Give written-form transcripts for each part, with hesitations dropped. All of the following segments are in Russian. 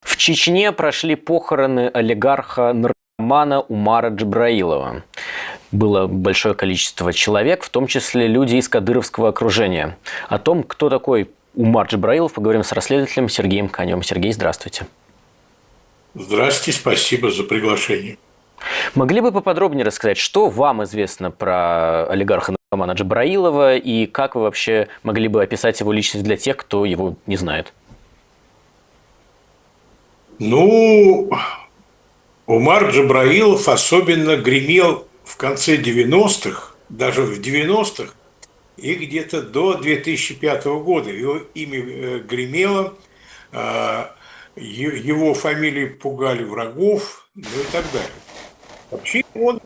В Чечне прошли похороны олигарха-наркомана Умара Джабраилова. Было большое количество человек, в том числе люди из кадыровского окружения. О том, кто такой Умар Джабраилов, поговорим с расследователем Сергеем Конем. Сергей, здравствуйте. Здравствуйте, спасибо за приглашение. Могли бы поподробнее рассказать, что вам известно про олигарха-наркомана Джабраилова и как вы вообще могли бы описать его личность для тех, кто его не знает? Умар Джабраилов особенно гремел в конце 90-х, даже в 90-х, и где-то до 2005 года. Его имя гремело, его фамилии пугали врагов, ну и так далее. Вообще он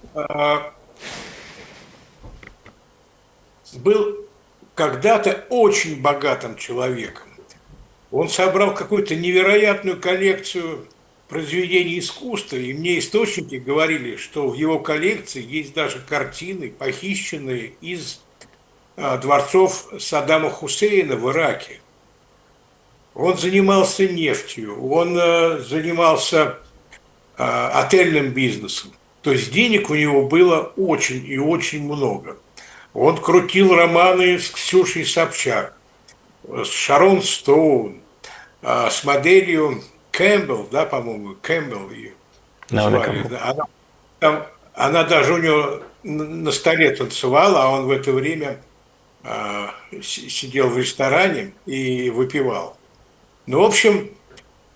был когда-то очень богатым человеком. Он собрал какую-то невероятную коллекцию произведений искусства, и мне источники говорили, что в его коллекции есть даже картины, похищенные из дворцов Саддама Хусейна в Ираке. Он занимался нефтью, он занимался отельным бизнесом. То есть денег у него было очень и очень много. Он крутил романы с Ксюшей Собчак, с Шарон Стоун, с моделью Кэмпбелл, да, по-моему, Кэмпбелл ее звали. Она даже у него на столе танцевала, а он в это время сидел в ресторане и выпивал. Ну, в общем,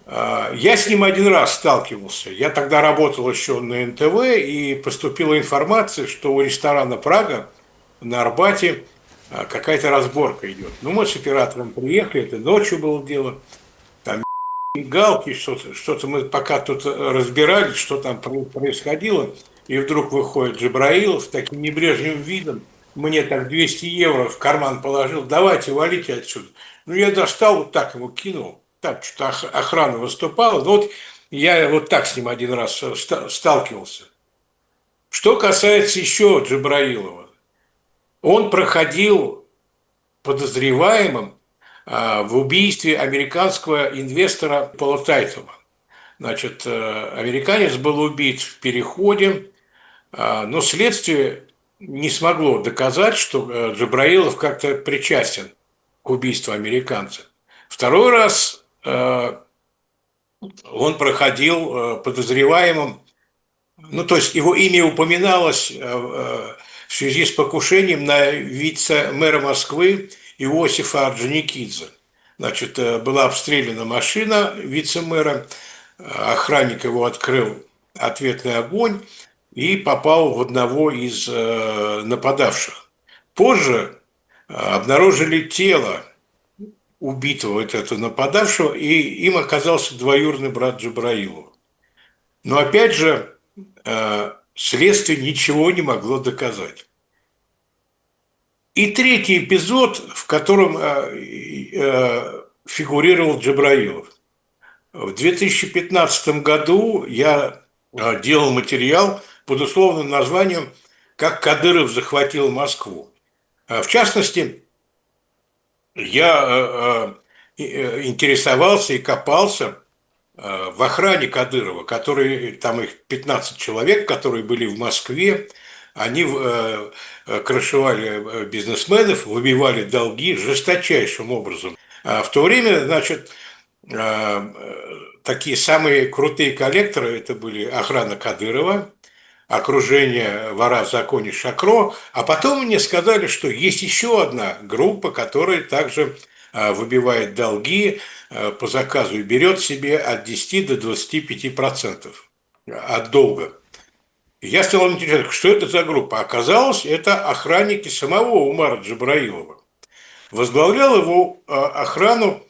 я с ним один раз сталкивался. Я тогда работал еще на НТВ, и поступила информация, что у ресторана «Прага» на Арбате какая-то разборка идет. Ну, мы с оператором приехали, это ночью было дело, там галки, что-то мы пока тут разбирались, что там происходило, и вдруг выходит Джабраилов с таким небрежным видом, мне так 200 евро в карман положил, давайте, валите отсюда. Ну, я достал, вот так ему кинул, там что-то охрана выступала, но вот я вот так с ним один раз сталкивался. Что касается еще Джабраилова, он проходил подозреваемым в убийстве американского инвестора Пола Тайтова. Значит, американец был убит в переходе, но следствие не смогло доказать, что Джабраилов как-то причастен к убийству американца. Второй раз он проходил подозреваемым, ну, то есть его имя упоминалось в связи с покушением на вице-мэра Москвы Иосифа Орджоникидзе. Значит, была обстреляна машина вице-мэра, охранник его открыл ответный огонь и попал в одного из нападавших. Позже обнаружили тело убитого этого нападавшего, и им оказался двоюродный брат Джабраилова. Но опять же, следствие ничего не могло доказать. И третий эпизод, в котором фигурировал Джабраилов. В 2015 году я делал материал под условным названием «Как Кадыров захватил Москву». В частности, я интересовался и копался в охране Кадырова, которые, там их 15 человек, которые были в Москве, они крышевали бизнесменов, выбивали долги жесточайшим образом. А в то время, значит, такие самые крутые коллекторы, это были охрана Кадырова, окружение вора в законе Шакро, а потом мне сказали, что есть еще одна группа, которая также выбивает долги по заказу и берет себе от 10 до 25% от долга. Я стал интересоваться, что это за группа. Оказалось, это охранники самого Умара Джабраилова. Возглавлял его охрану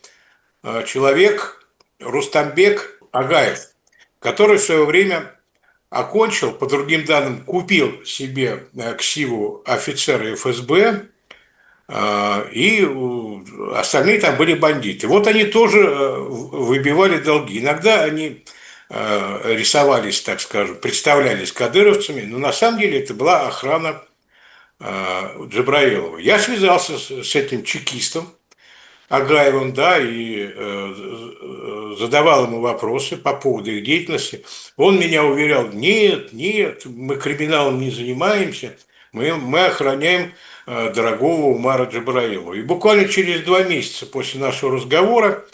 человек Рустамбек Агаев, который в свое время окончил, по другим данным, купил себе ксиву офицера ФСБ, и остальные там были бандиты. Вот они тоже выбивали долги. Иногда они рисовались, так скажем, представлялись кадыровцами, но на самом деле это была охрана Джабраилова. Я связался с этим чекистом, Агаевым, да, и задавал ему вопросы по поводу их деятельности. Он меня уверял: нет, нет, мы криминалом не занимаемся, мы охраняем дорогого Умара Джабраилова. И буквально через 2 месяца после нашего разговора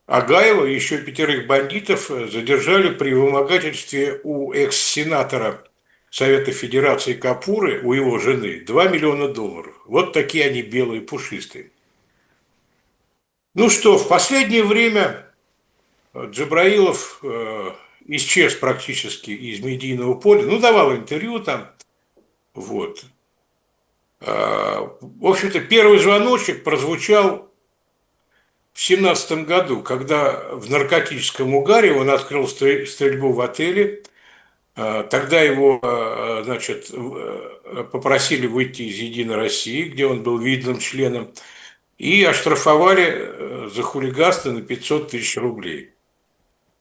Агаева и еще 5 бандитов задержали при вымогательстве у экс-сенатора Совета Федерации Капуры, у его жены, $2 миллиона. Вот такие они белые, пушистые. Ну что, в последнее время Джабраилов исчез практически из медийного поля, ну, давал интервью там, вот. В общем-то, первый звоночек прозвучал в 2017 году, когда в наркотическом угаре он открыл стрельбу в отеле. Тогда его, значит, попросили выйти из «Единой России», где он был видным членом, и оштрафовали за хулиганство на 500 тысяч рублей.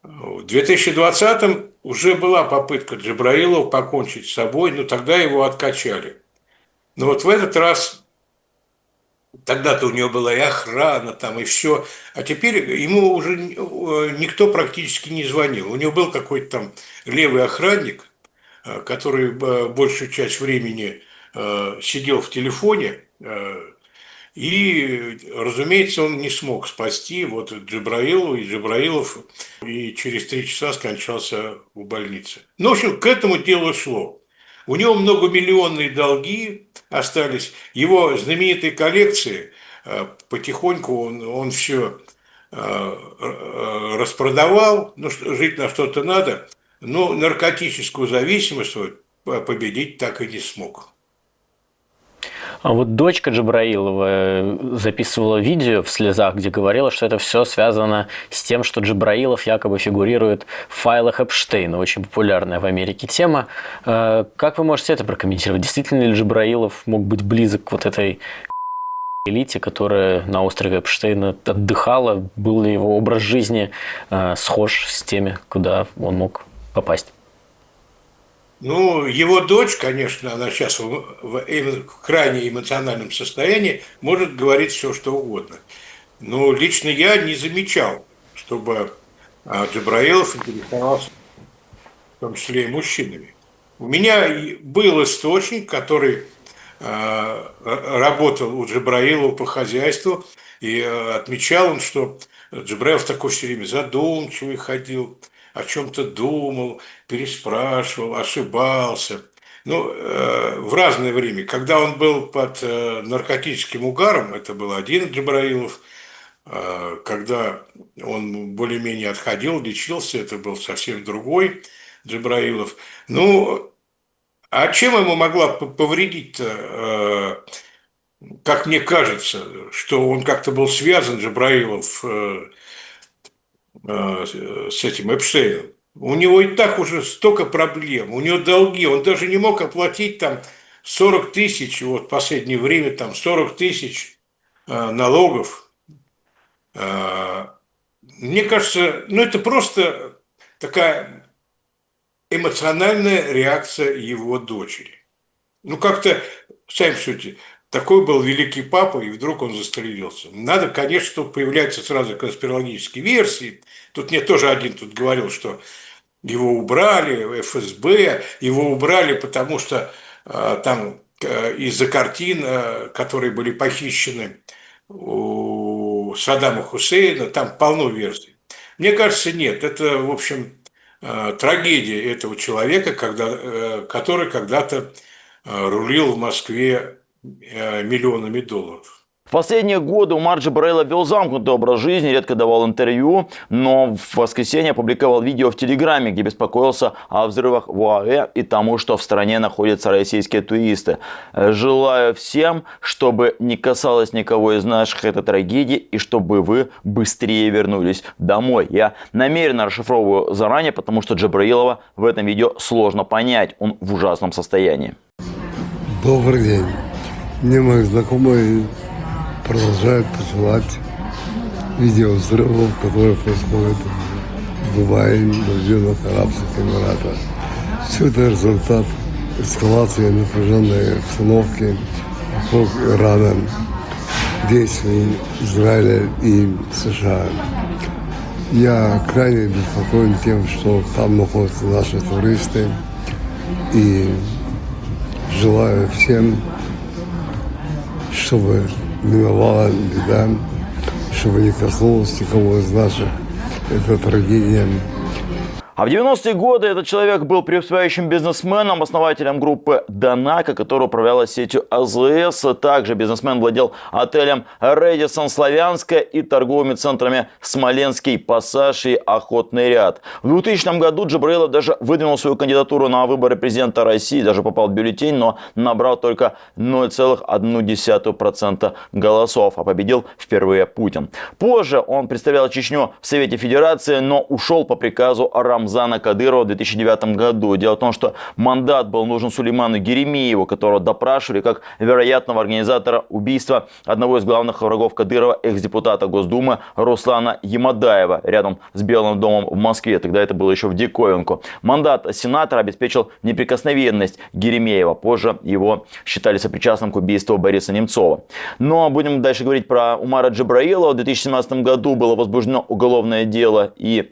В 2020-м уже была попытка Джабраилова покончить с собой, но тогда его откачали. Но вот в этот раз, тогда-то у него была и охрана, там, и все, а теперь ему уже никто практически не звонил. У него был какой-то там левый охранник, который большую часть времени сидел в телефоне, и, разумеется, он не смог спасти вот Джабраилова, и Джабраилов и через 3 часа скончался в больнице. Ну, в общем, к этому делу шло. У него многомиллионные долги остались. Его знаменитые коллекции, потихоньку он все распродавал. Ну, жить на что-то надо. Но наркотическую зависимость победить так и не смог. А вот дочка Джабраилова записывала видео в слезах, где говорила, что это все связано с тем, что Джабраилов якобы фигурирует в файлах Эпштейна, очень популярная в Америке тема. Как вы можете это прокомментировать? Действительно ли Джабраилов мог быть близок к вот этой элите, которая на острове Эпштейна отдыхала? Был ли его образ жизни схож с теми, куда он мог попасть? Ну, его дочь, конечно, она сейчас в крайне эмоциональном состоянии, может говорить все, что угодно. Но лично я не замечал, чтобы Джабраилов интересовался в том числе и мужчинами. У меня был источник, который работал у Джабраилова по хозяйству, и отмечал он, что Джабраилов такой все время задумчивый ходил, о чем-то думал, переспрашивал, ошибался. Ну, в разное время. Когда он был под наркотическим угаром, это был один Джабраилов. Когда он более-менее отходил, лечился, это был совсем другой Джабраилов. Ну, а чем ему могла повредить-то, как мне кажется, что он как-то был связан, Джабраилов, с этим Эпштейном? У него и так уже столько проблем, у него долги, он даже не мог оплатить там 40 тысяч, вот в последнее время там 40 тысяч налогов. Мне кажется, ну это просто такая эмоциональная реакция его дочери. Ну как-то, сами судите, такой был великий папа, и вдруг он застрелился. Надо, конечно, чтобы появляются сразу конспирологические версии. Тут мне тоже один тут говорил, что его убрали, ФСБ, его убрали, потому что там из-за картин, которые были похищены у Саддама Хусейна, там полно версий. Мне кажется, нет, это, в общем, трагедия этого человека, который когда-то рулил в Москве миллионами долларов. В последние годы Умар Джабраилов вел замкнутый образ жизни, редко давал интервью, но в воскресенье опубликовал видео в Телеграме, где беспокоился о взрывах в ОАЭ и тому, что в стране находятся российские туристы. Желаю всем, чтобы не касалось никого из наших этой трагедии и чтобы вы быстрее вернулись домой. Я намеренно расшифровываю заранее, потому что Джабраилова в этом видео сложно понять, он в ужасном состоянии. Добрый день. Мне мои знакомые продолжают посылать видео взрывов, которые происходят в Дубае, в Объединенных Арабских Эмиратах. Все это результат эскалации напряженной обстановки вокруг Ирана. действий Израиля и США. Я крайне беспокоен тем, что там находятся наши туристы, и желаю всем, чтобы миновала беда, чтобы не коснулась никого из наших. Это трагедия. А в 90-е годы этот человек был преуспевающим бизнесменом, основателем группы Данака, которая управляла сетью АЗС. Также бизнесмен владел отелем Рэдиссон Славянская и торговыми центрами Смоленский Пассаж и Охотный ряд. В 2000 году Джабраилов даже выдвинул свою кандидатуру на выборы президента России, даже попал в бюллетень, но набрал только 0,1% голосов, а победил впервые Путин. Позже он представлял Чечню в Совете Федерации, но ушел по приказу Рамзана Кадырова в 2009 году. Дело в том, что мандат был нужен Сулейману Геремееву, которого допрашивали как вероятного организатора убийства одного из главных врагов Кадырова, экс-депутата Госдумы Руслана Ямадаева, рядом с Белым домом в Москве. Тогда это было еще в диковинку. Мандат сенатора обеспечил неприкосновенность Геремеева. Позже его считали сопричастным к убийству Бориса Немцова. Но будем дальше говорить про Умара Джабраилова. В 2017 году было возбуждено уголовное дело и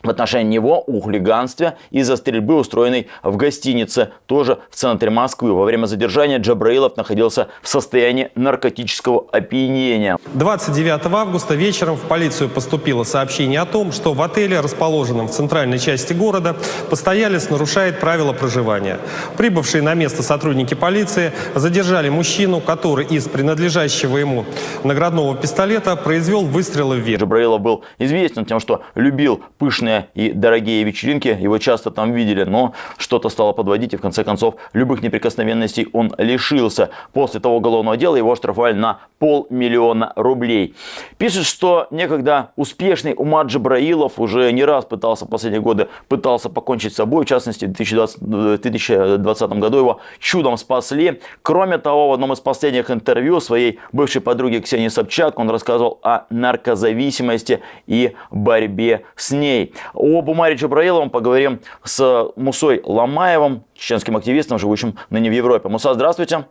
в отношении него о хулиганстве из-за стрельбы, устроенной в гостинице, тоже в центре Москвы. Во время задержания Джабраилов находился в состоянии наркотического опьянения. 29 августа вечером в полицию поступило сообщение о том, что в отеле, расположенном в центральной части города, постоялец нарушает правила проживания. Прибывшие на место сотрудники полиции задержали мужчину, который из принадлежащего ему наградного пистолета произвел выстрелы вверх. Джабраилов был известен тем, что любил пышные и дорогие вечеринки, его часто там видели, но что-то стало подводить, и в конце концов любых неприкосновенностей он лишился. После того уголовного дела его оштрафовали на 500 000 рублей. Пишет, что некогда успешный Умар Джабраилов уже не раз пытался в последние годы покончить с собой. В частности, в 2020 году его чудом спасли. Кроме того, в одном из последних интервью своей бывшей подруге Ксении Собчак он рассказывал о наркозависимости и борьбе с ней. Об Умаре Джабраиловом поговорим с Мусой Ломаевым, чеченским активистом, живущим ныне в Европе. Муса, здравствуйте.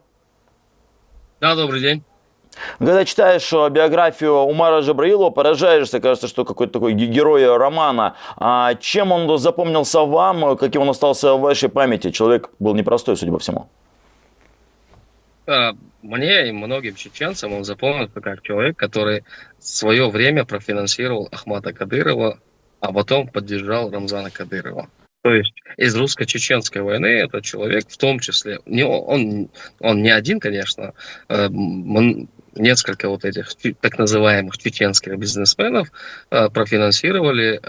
Да, добрый день. Когда читаешь биографию Умара Джабраилова, поражаешься, кажется, что какой-то такой герой романа. А чем он запомнился вам, каким он остался в вашей памяти? Человек был непростой, судя по всему. Мне и многим чеченцам он запомнился как человек, который в свое время профинансировал Ахмата Кадырова, а потом поддержал Рамзана Кадырова. То есть из русско-чеченской войны этот человек, в том числе, он не один, конечно, несколько вот этих так называемых чеченских бизнесменов профинансировали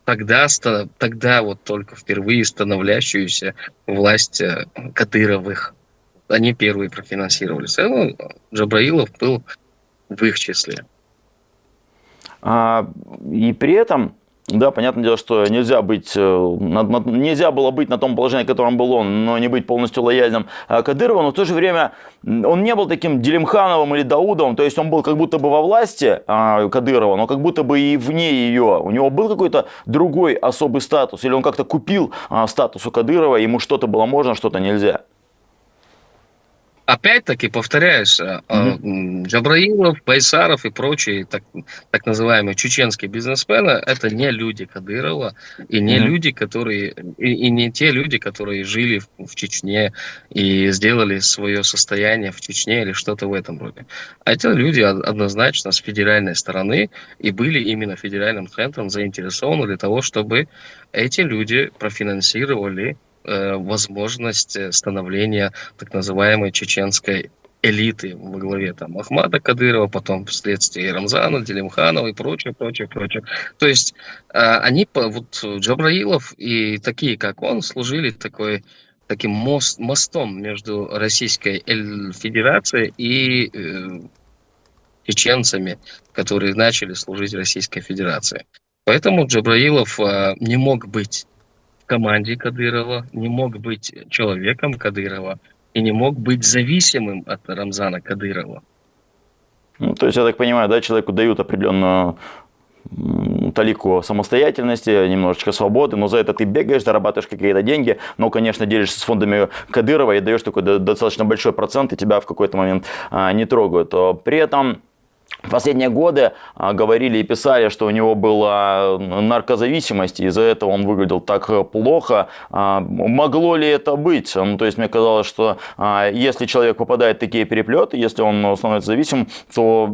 тогда вот только впервые становлящуюся власть Кадыровых. Они первые профинансировали. Все равно Джабраилов был в их числе. И при этом, да, понятное дело, что нельзя было быть на том положении, в котором был он, но не быть полностью лояльным Кадырову, но в то же время он не был таким Делимхановым или Даудовым, то есть он был как будто бы во власти Кадырова, но как будто бы и вне ее. У него был какой-то другой особый статус, или он как-то купил статус у Кадырова, ему что-то было можно, что-то нельзя. Опять-таки, повторяюсь, Джабраилов, Байсаров и прочие так называемые чеченские бизнесмены – это не люди Кадырова и не люди, которые и не те люди, которые жили в Чечне и сделали свое состояние в Чечне или что-то в этом роде. А это люди однозначно с федеральной стороны и были именно федеральным центром заинтересованы для того, чтобы эти люди профинансировали возможность становления так называемой чеченской элиты во главе там Ахмата Кадырова, потом вследствие Рамзана, Делимханова и прочее. То есть они, вот Джабраилов и такие, как он, служили таким мостом между Российской Федерацией и чеченцами, которые начали служить Российской Федерации. Поэтому Джабраилов не мог быть команде Кадырова, не мог быть человеком Кадырова и не мог быть зависимым от Рамзана Кадырова. Ну, то есть, я так понимаю, да, человеку дают определенную талику самостоятельности, немножечко свободы, но за это ты бегаешь, зарабатываешь какие-то деньги, но, конечно, делишься с фондами Кадырова и даешь такой достаточно большой процент, и тебя в какой-то момент не трогают. При этом в последние годы говорили и писали, что у него была наркозависимость, и из-за этого он выглядел так плохо. Могло ли это быть? Ну, то есть мне казалось, что если человек попадает в такие переплеты, если он становится зависимым, то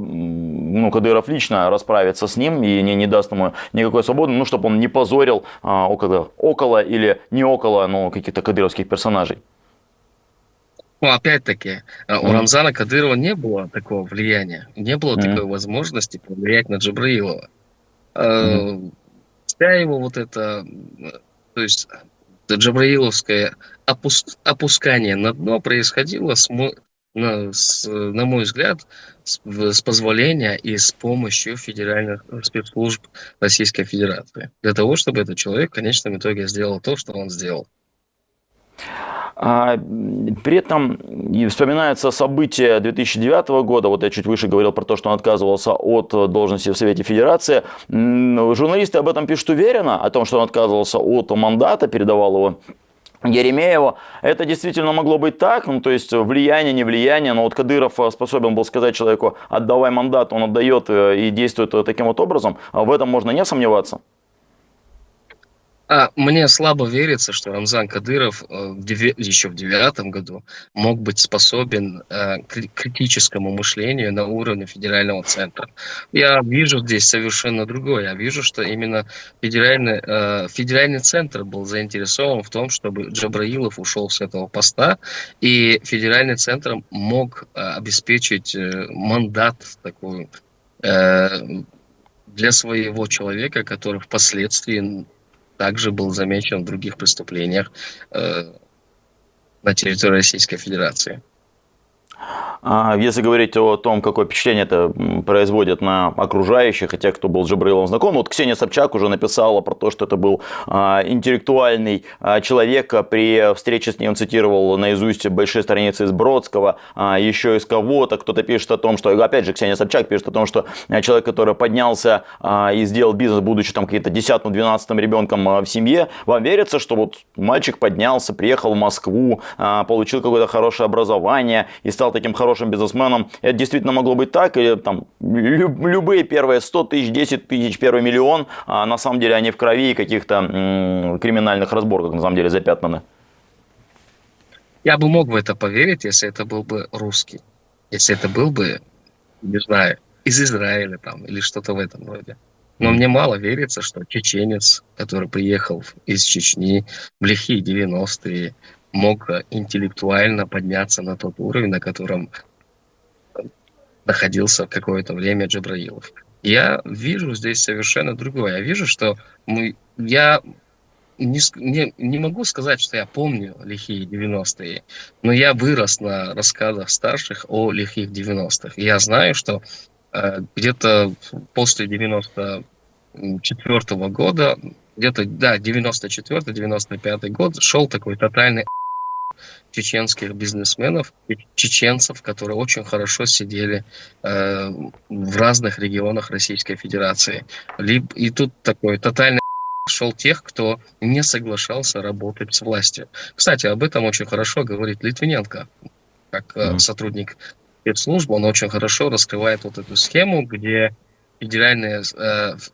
Кадыров лично расправится с ним и не даст ему никакой свободы, чтобы он не позорил около или не около каких-то кадыровских персонажей. Опять-таки, у Рамзана Кадырова не было такого влияния, не было такой возможности повлиять на Джабраилова. Вся его то есть джабраиловское опускание на дно происходило, на мой взгляд, с позволения и с помощью федеральных спецслужб Российской Федерации. Для того, чтобы этот человек в конечном итоге сделал то, что он сделал. При этом и вспоминается событие 2009 года, вот я чуть выше говорил про то, что он отказывался от должности в Совете Федерации. Журналисты об этом пишут уверенно, о том, что он отказывался от мандата, передавал его Еремееву. Это действительно могло быть так, то есть влияние, не влияние, но вот Кадыров способен был сказать человеку: отдавай мандат, он отдает и действует таким вот образом, в этом можно не сомневаться. Мне слабо верится, что Рамзан Кадыров еще в 2009 году мог быть способен к критическому мышлению на уровне федерального центра. Я вижу здесь совершенно другое. Я вижу, что именно федеральный центр был заинтересован в том, чтобы Джабраилов ушел с этого поста, и федеральный центр мог обеспечить мандат такой для своего человека, который впоследствии также был замечен в других преступлениях на территории Российской Федерации. Если говорить о том, какое впечатление это производит на окружающих и тех, кто был с Джабраиловым знаком, вот Ксения Собчак уже написала про то, что это был интеллектуальный человек. При встрече с ним цитировал наизусть большие страницы из Бродского, еще из кого-то. Кто-то пишет о том, что, опять же, Ксения Собчак пишет о том, что человек, который поднялся и сделал бизнес, будучи там каким-то 10-12 ребенком в семье, вам верится, что вот мальчик поднялся, приехал в Москву, получил какое-то хорошее образование и стал таким хорошим бизнесменом? Это действительно могло быть так? Или там любые первые 100 тысяч, 10 тысяч, первый миллион, на самом деле они в крови и каких-то криминальных разборках на самом деле запятнаны? Я бы мог в это поверить, если это был бы русский. Если это был бы, не знаю, из Израиля там, или что-то в этом роде. Но мне мало верится, что чеченец, который приехал из Чечни в лихие 90-е, мог интеллектуально подняться на тот уровень, на котором находился в какое-то время Джабраилов. Я вижу здесь совершенно другое. Я вижу, что я не могу сказать, что я помню лихие 90-е, но я вырос на рассказах старших о лихих 90-х. Я знаю, что где-то после 94-го года, где-то, 94-95 год, шел такой тотальный чеченских бизнесменов и чеченцев, которые очень хорошо сидели в разных регионах Российской Федерации. И тут такой тотальный шел тех, кто не соглашался работать с властью. Кстати, об этом очень хорошо говорит Литвиненко, как сотрудник спецслужб. Он очень хорошо раскрывает вот эту схему, где федеральная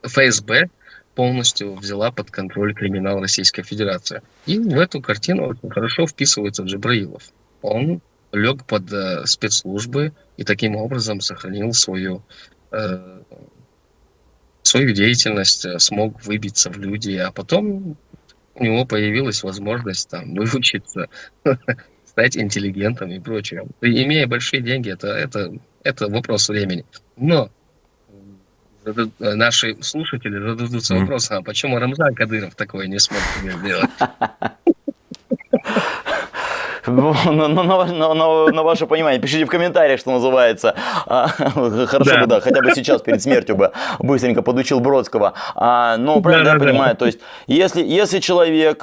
ФСБ полностью взяла под контроль криминал Российской Федерации. И в эту картину очень хорошо вписывается Джабраилов. Он лег под спецслужбы и таким образом сохранил свою деятельность, смог выбиться в люди, а потом у него появилась возможность там выучиться, стать интеллигентом и прочее. Имея большие деньги, это вопрос времени. Но наши слушатели зададутся вопросом: а почему Рамзан Кадыров такое не смог себе сделать? на ваше понимание. Пишите в комментариях, что называется. Хорошо бы, да, хотя бы сейчас перед смертью бы быстренько подучил Бродского. Но правильно я понимаю, то есть если человек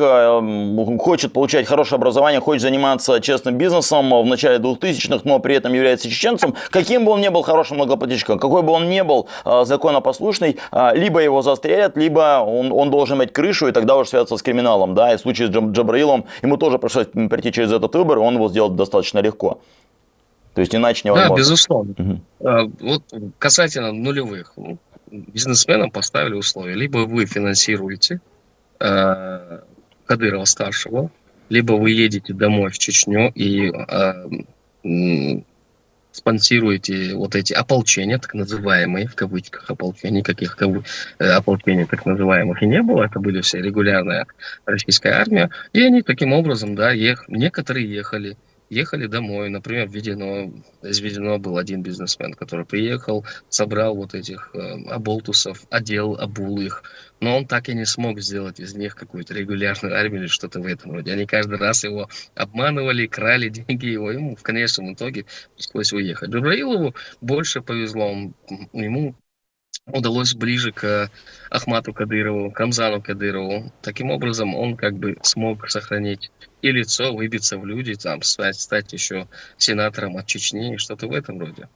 хочет получать хорошее образование, хочет заниматься честным бизнесом в начале 2000-х, но при этом является чеченцем, каким бы он ни был хорошим налогоплательщиком, какой бы он ни был законопослушный, либо его застрелят, либо он должен иметь крышу, и тогда уже связаться с криминалом. Да? И в случае с Джабраилом ему тоже пришлось пройти через этот выбор, и он его сделал достаточно легко. То есть иначе невозможно. Да, безусловно. Вот касательно нулевых. Бизнесменам поставили условия. Либо вы финансируете Кадырова-старшего, либо вы едете домой в Чечню и спонсируете вот эти ополчения, так называемые, в кавычках ополчения, никаких ополчений так называемых и не было, это были все регулярная российская армия, и они таким образом, да, некоторые ехали домой. Например, из Ведено был один бизнесмен, который приехал, собрал вот этих оболтусов, обул их, но он так и не смог сделать из них какую-то регулярную армию или что-то в этом роде. Они каждый раз его обманывали, крали деньги его, ему в конечном итоге пришлось уехать. Джабраилову больше повезло, ему удалось ближе к Ахмату Кадырову, к Рамзану Кадырову. Таким образом, он как бы смог сохранить и лицо, выбиться в люди, там, стать еще сенатором от Чечни, что-то в этом роде.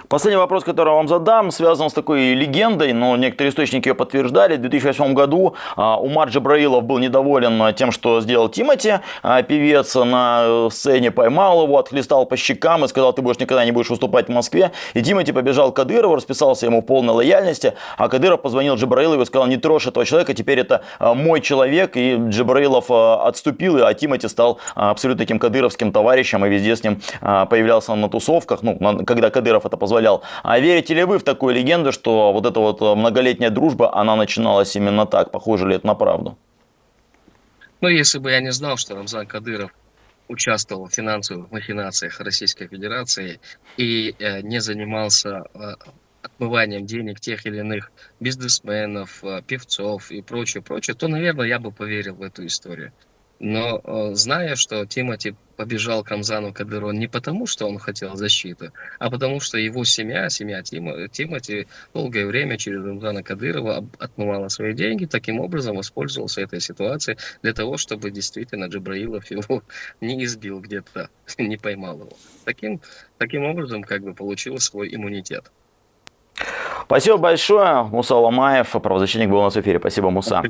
Последний вопрос, который я вам задам, связан с такой легендой, но некоторые источники ее подтверждали. В 2008 году Умар Джабраилов был недоволен тем, что сделал Тимати. Певец на сцене поймал его, отхлестал по щекам и сказал: ты больше никогда не будешь выступать в Москве. И Тимати побежал к Кадырову, расписался ему в полной лояльности. А Кадыров позвонил Джабраилову и сказал: не трожь этого человека, теперь это мой человек. И Джабраилов отступил, а Тимати стал абсолютно таким кадыровским товарищем и везде с ним появлялся на тусовках, когда Кадыров это позволял. А верите ли вы в такую легенду, что вот эта вот многолетняя дружба, она начиналась именно так? Похоже ли это на правду? Ну, если бы я не знал, что Рамзан Кадыров участвовал в финансовых махинациях Российской Федерации и не занимался отмыванием денег тех или иных бизнесменов, певцов и прочее, то, наверное, я бы поверил в эту историю. Но зная, что Тимати побежал к Рамзану Кадырову не потому, что он хотел защиты, а потому что его семья Тимати долгое время через Рамзана Кадырова отмывала свои деньги, таким образом воспользовался этой ситуацией для того, чтобы действительно Джабраилов его не избил где-то, не поймал его. Таким образом как бы получил свой иммунитет. Спасибо большое. Муса Ломаев, правозащитник, был у нас в эфире. Спасибо, Муса.